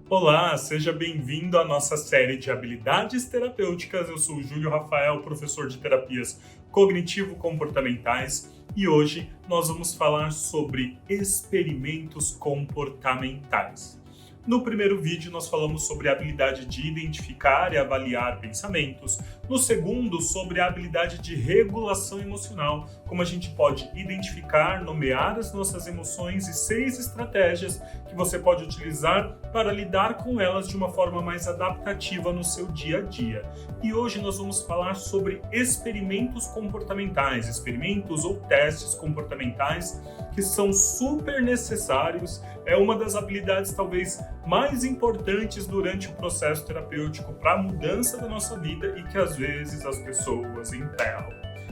Olá, seja bem-vindo à nossa série de habilidades terapêuticas. Eu sou o Júlio Rafael, professor de terapias cognitivo-comportamentais, e hoje nós vamos falar sobre experimentos comportamentais. No primeiro vídeo, nós falamos sobre a habilidade de identificar e avaliar pensamentos. No segundo, sobre a habilidade de regulação emocional, como a gente pode identificar, nomear as nossas emoções e 6 estratégias que você pode utilizar para lidar com elas de uma forma mais adaptativa no seu dia a dia. E hoje nós vamos falar sobre experimentos comportamentais, experimentos ou testes comportamentais que são super necessários. É uma das habilidades talvez mais importantes durante o processo terapêutico para a mudança da nossa vida e que às vezes as pessoas enterram.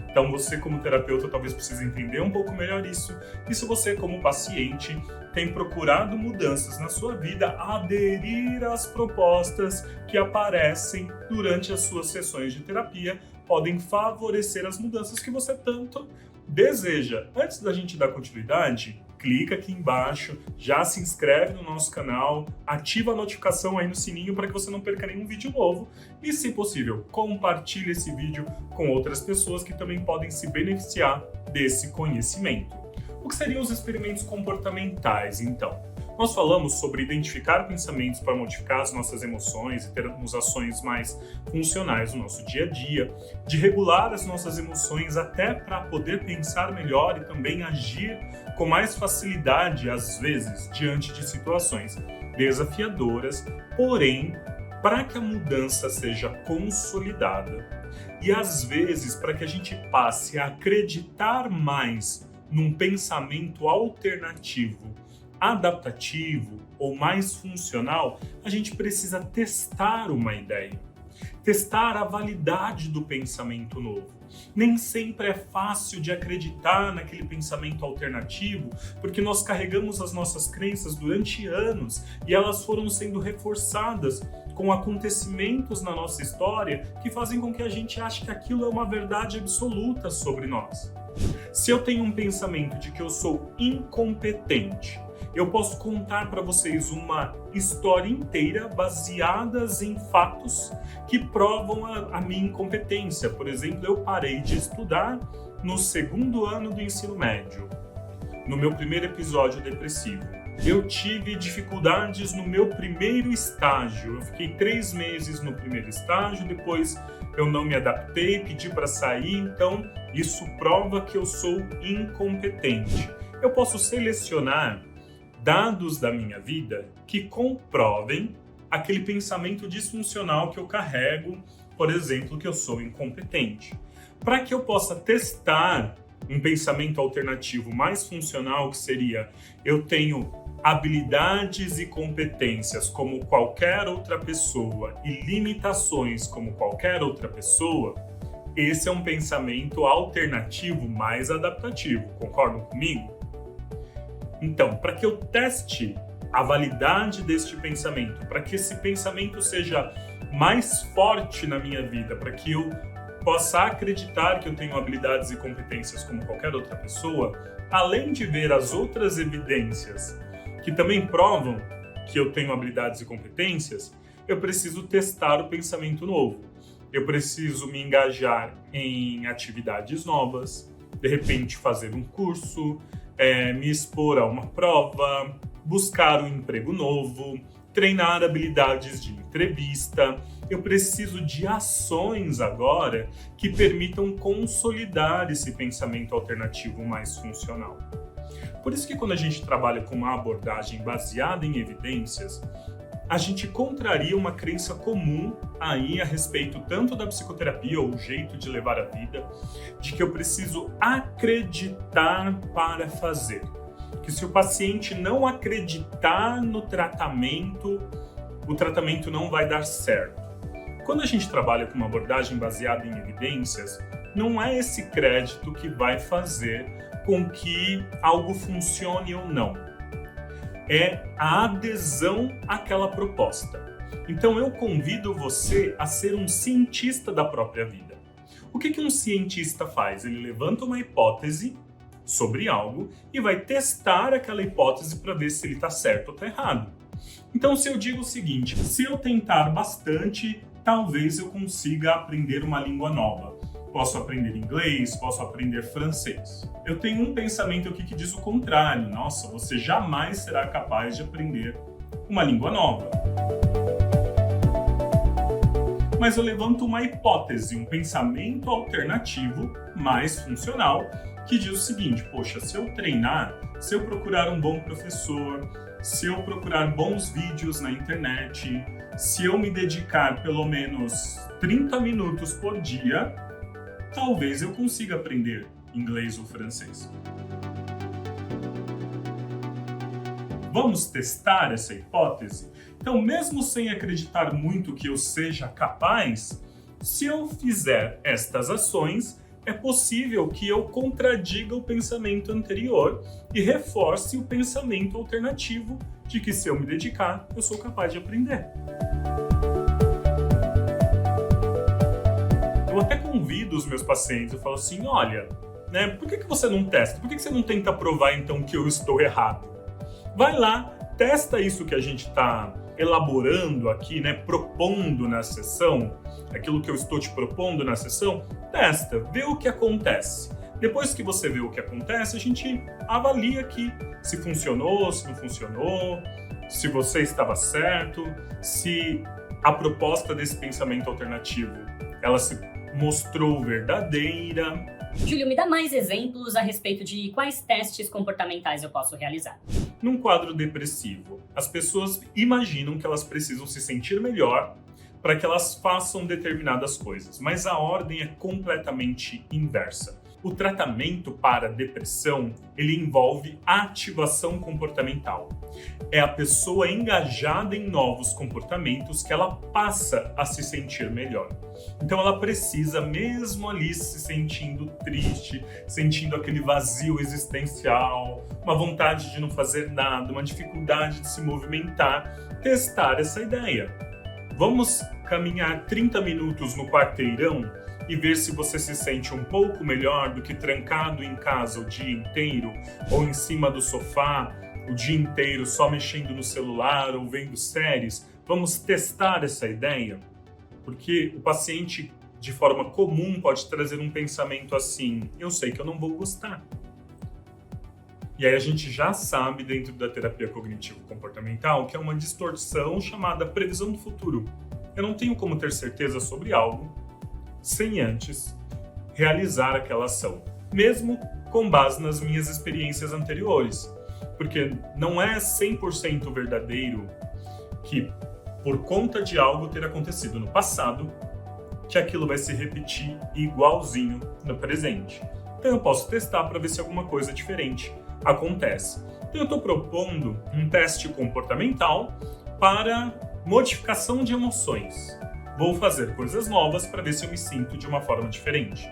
Então você como terapeuta talvez precise entender um pouco melhor isso, e se você como paciente tem procurado mudanças na sua vida, aderir às propostas que aparecem durante as suas sessões de terapia podem favorecer as mudanças que você tanto deseja. Antes da gente dar continuidade, clica aqui embaixo, já se inscreve no nosso canal, ativa a notificação aí no sininho para que você não perca nenhum vídeo novo e, se possível, compartilhe esse vídeo com outras pessoas que também podem se beneficiar desse conhecimento. O que seriam os experimentos comportamentais, então? Nós falamos sobre identificar pensamentos para modificar as nossas emoções e termos ações mais funcionais no nosso dia a dia, de regular as nossas emoções até para poder pensar melhor e também agir com mais facilidade, às vezes, diante de situações desafiadoras, porém, para que a mudança seja consolidada e, às vezes, para que a gente passe a acreditar mais num pensamento alternativo, adaptativo ou mais funcional, a gente precisa testar uma ideia, testar a validade do pensamento novo. Nem sempre é fácil de acreditar naquele pensamento alternativo, porque nós carregamos as nossas crenças durante anos e elas foram sendo reforçadas com acontecimentos na nossa história que fazem com que a gente ache que aquilo é uma verdade absoluta sobre nós. Se eu tenho um pensamento de que eu sou incompetente, eu posso contar para vocês uma história inteira baseadas em fatos que provam a minha incompetência. Por exemplo, eu parei de estudar no 2º ano do ensino médio, no meu primeiro episódio depressivo. Eu tive dificuldades no meu primeiro estágio. Eu fiquei 3 meses no primeiro estágio, depois eu não me adaptei, pedi para sair, então isso prova que eu sou incompetente. Eu posso selecionar dados da minha vida que comprovem aquele pensamento disfuncional que eu carrego, por exemplo, que eu sou incompetente. Para que eu possa testar um pensamento alternativo mais funcional, que seria: eu tenho habilidades e competências como qualquer outra pessoa e limitações como qualquer outra pessoa, esse é um pensamento alternativo mais adaptativo. Concordam comigo? Então, para que eu teste a validade deste pensamento, para que esse pensamento seja mais forte na minha vida, para que eu possa acreditar que eu tenho habilidades e competências como qualquer outra pessoa, além de ver as outras evidências que também provam que eu tenho habilidades e competências, eu preciso testar o pensamento novo. Eu preciso me engajar em atividades novas, de repente fazer um curso, me expor a uma prova, buscar um emprego novo, treinar habilidades de entrevista. Eu preciso de ações agora que permitam consolidar esse pensamento alternativo mais funcional. Por isso que quando a gente trabalha com uma abordagem baseada em evidências, a gente contraria uma crença comum aí a respeito tanto da psicoterapia ou o jeito de levar a vida, de que eu preciso acreditar para fazer. Que se o paciente não acreditar no tratamento, o tratamento não vai dar certo. Quando a gente trabalha com uma abordagem baseada em evidências, não é esse crédito que vai fazer com que algo funcione ou não. É a adesão àquela proposta. Então eu convido você a ser um cientista da própria vida. O que um cientista faz? Ele levanta uma hipótese sobre algo e vai testar aquela hipótese para ver se ele está certo ou está errado. Então, se eu digo o seguinte, se eu tentar bastante, talvez eu consiga aprender uma língua nova. Posso aprender inglês, posso aprender francês. Eu tenho um pensamento aqui que diz o contrário. Nossa, você jamais será capaz de aprender uma língua nova. Mas eu levanto uma hipótese, um pensamento alternativo mais funcional, que diz o seguinte: poxa, se eu treinar, se eu procurar um bom professor, se eu procurar bons vídeos na internet, se eu me dedicar pelo menos 30 minutos por dia, talvez eu consiga aprender inglês ou francês. Vamos testar essa hipótese? Então, mesmo sem acreditar muito que eu seja capaz, se eu fizer estas ações, é possível que eu contradiga o pensamento anterior e reforce o pensamento alternativo de que, se eu me dedicar, eu sou capaz de aprender. Eu até convido os meus pacientes, eu falo assim, olha, por que você não testa? Por que você não tenta provar então que eu estou errado? Vai lá, testa isso que a gente está elaborando aqui, propondo na sessão, aquilo que eu estou te propondo na sessão, testa, vê o que acontece. Depois que você vê o que acontece, a gente avalia aqui se funcionou, se não funcionou, se você estava certo, se a proposta desse pensamento alternativo, ela se mostrou verdadeira. Júlio, me dá mais exemplos a respeito de quais testes comportamentais eu posso realizar. Num quadro depressivo, as pessoas imaginam que elas precisam se sentir melhor para que elas façam determinadas coisas, mas a ordem é completamente inversa. O tratamento para depressão, ele envolve ativação comportamental. É a pessoa engajada em novos comportamentos que ela passa a se sentir melhor. Então ela precisa, mesmo ali se sentindo triste, sentindo aquele vazio existencial, uma vontade de não fazer nada, uma dificuldade de se movimentar, testar essa ideia. Vamos caminhar 30 minutos no quarteirão e ver se você se sente um pouco melhor do que trancado em casa o dia inteiro ou em cima do sofá o dia inteiro só mexendo no celular ou vendo séries. Vamos testar essa ideia? Porque o paciente, de forma comum, pode trazer um pensamento assim: eu sei que eu não vou gostar. E aí a gente já sabe, dentro da terapia cognitivo-comportamental, que é uma distorção chamada previsão do futuro. Eu não tenho como ter certeza sobre algo sem antes realizar aquela ação, mesmo com base nas minhas experiências anteriores. Porque não é 100% verdadeiro que, por conta de algo ter acontecido no passado, que aquilo vai se repetir igualzinho no presente. Então eu posso testar para ver se alguma coisa diferente acontece. Então eu estou propondo um teste comportamental para modificação de emoções. Vou fazer coisas novas para ver se eu me sinto de uma forma diferente.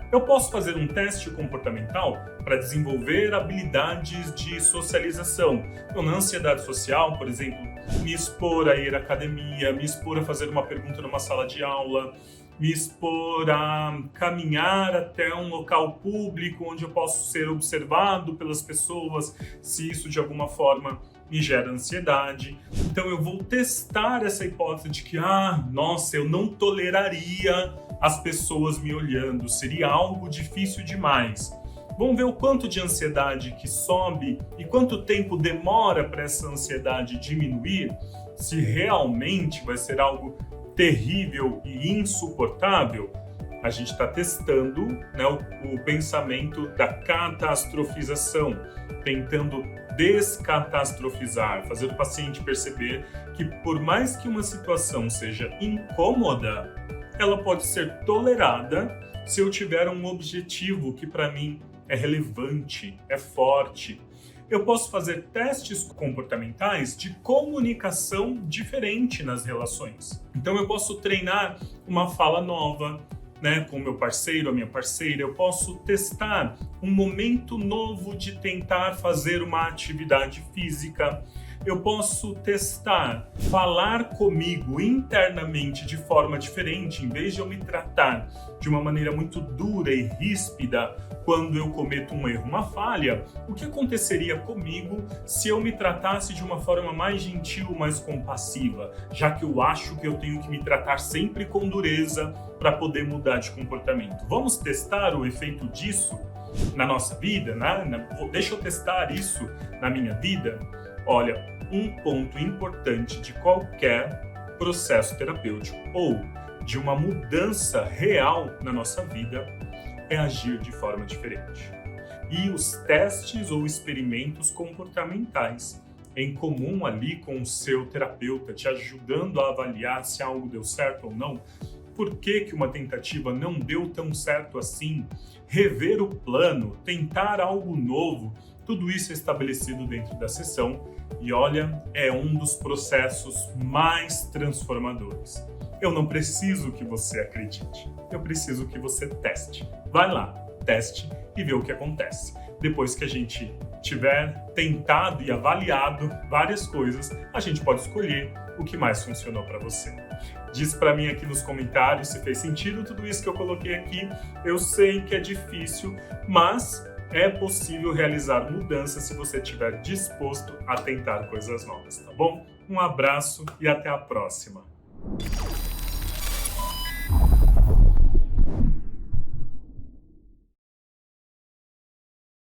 Eu posso fazer um teste comportamental para desenvolver habilidades de socialização. Então, na ansiedade social, por exemplo, me expor a ir à academia, me expor a fazer uma pergunta numa sala de aula, me expor a caminhar até um local público onde eu posso ser observado pelas pessoas, se isso de alguma forma me gera ansiedade. Então eu vou testar essa hipótese de que, nossa, eu não toleraria as pessoas me olhando, seria algo difícil demais. Vamos ver o quanto de ansiedade que sobe e quanto tempo demora para essa ansiedade diminuir, se realmente vai ser algo terrível e insuportável. A gente está testando, o pensamento da catastrofização, tentando descatastrofizar, fazer o paciente perceber que, por mais que uma situação seja incômoda, ela pode ser tolerada se eu tiver um objetivo que para mim é relevante, é forte. Eu posso fazer testes comportamentais de comunicação diferente nas relações. Então eu posso treinar uma fala nova, com o meu parceiro, a minha parceira. Eu posso testar um momento novo de tentar fazer uma atividade física. Eu posso testar, falar comigo internamente de forma diferente, em vez de eu me tratar de uma maneira muito dura e ríspida quando eu cometo um erro, uma falha. O que aconteceria comigo se eu me tratasse de uma forma mais gentil, mais compassiva, já que eu acho que eu tenho que me tratar sempre com dureza para poder mudar de comportamento? Vamos testar o efeito disso na nossa vida, né? Deixa eu testar isso na minha vida. Olha, um ponto importante de qualquer processo terapêutico ou de uma mudança real na nossa vida é agir de forma diferente. E os testes ou experimentos comportamentais em comum ali com o seu terapeuta, te ajudando a avaliar se algo deu certo ou não, por que uma tentativa não deu tão certo assim, rever o plano, tentar algo novo, tudo isso é estabelecido dentro da sessão e olha, é um dos processos mais transformadores. Eu não preciso que você acredite, eu preciso que você teste. Vai lá, teste e vê o que acontece. Depois que a gente tiver tentado e avaliado várias coisas, a gente pode escolher o que mais funcionou para você. Diz para mim aqui nos comentários se fez sentido tudo isso que eu coloquei aqui. Eu sei que é difícil, mas é possível realizar mudanças se você estiver disposto a tentar coisas novas, tá bom? Um abraço e até a próxima!